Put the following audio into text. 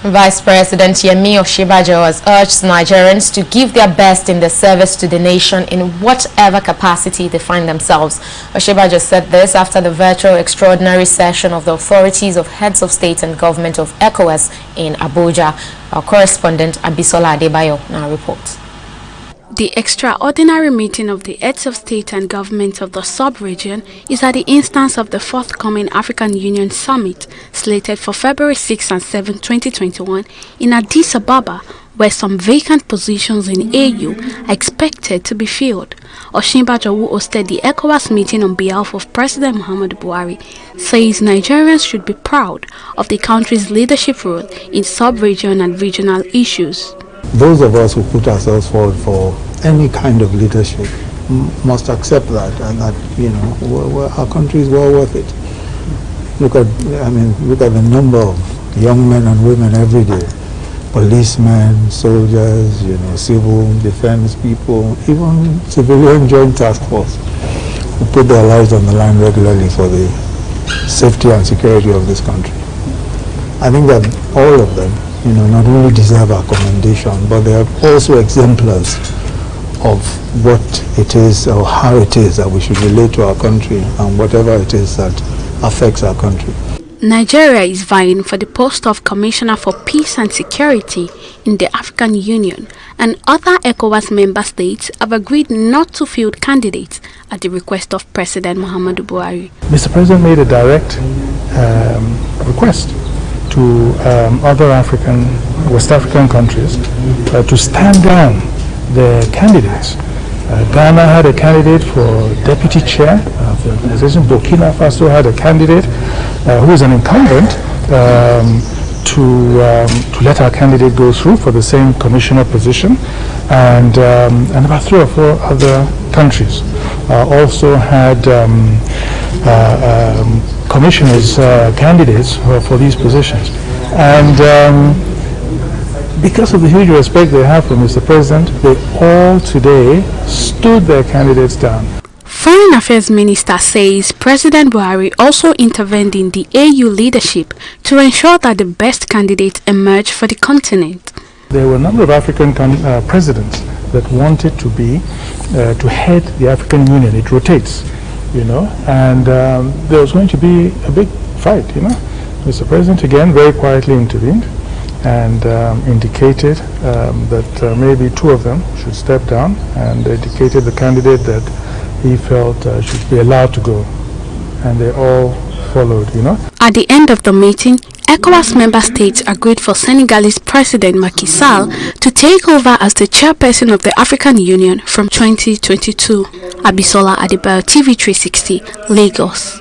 Vice President Yemi Osinbajo has urged Nigerians to give their best in their service to the nation in whatever capacity they find themselves. Osinbajo said this after the virtual extraordinary session of the authorities of heads of state and government of ECOWAS in Abuja. Our correspondent Abisola Adebayo now reports. The extraordinary meeting of the heads of state and government of the sub-region is at the instance of the forthcoming African Union Summit, slated for February 6 and 7, 2021 in Addis Ababa, where some vacant positions in AU are expected to be filled. Osinbajo, who hosted the ECOWAS meeting on behalf of President Muhammadu Buhari, says Nigerians should be proud of the country's leadership role in sub-region and regional issues. Those of us who put ourselves forward for any kind of leadership must accept that, and that, you know, our country is well worth it. Look at the number of young men and women every day, policemen, soldiers, you know, civil defense people, even civilian joint task force, who put their lives on the line regularly for the safety and security of this country. I think that all of them, you know, not only deserve our commendation, but they are also exemplars of what it is or how it is that we should relate to our country and whatever it is that affects our country. Nigeria is vying for the post of Commissioner for Peace and Security in the African Union, and other ECOWAS member states have agreed not to field candidates at the request of President Muhammadu Buhari. Mr. President made a direct request to other West African countries to stand down their candidates. Ghana had a candidate for deputy chair of the organization. Burkina Faso had a candidate who is an incumbent to let our candidate go through for the same commissioner position, and about 3 or 4 other countries also had commissioners, candidates for these positions. And because of the huge respect they have for Mr. President, they all today stood their candidates down. Foreign Affairs Minister says President Buhari also intervened in the AU leadership to ensure that the best candidates emerge for the continent. There were a number of African presidents that wanted to head the African Union. It rotates, you know, and there was going to be a big fight, you know. Mr. President again very quietly intervened and indicated that maybe 2 of them should step down, and indicated the candidate that he felt should be allowed to go, and they all followed, you know. At the end of the meeting, ECOWAS member states agreed for Senegalese President Macky Sall to take over as the chairperson of the African Union from 2022. Abisola Adebayo, TV 360, Lagos.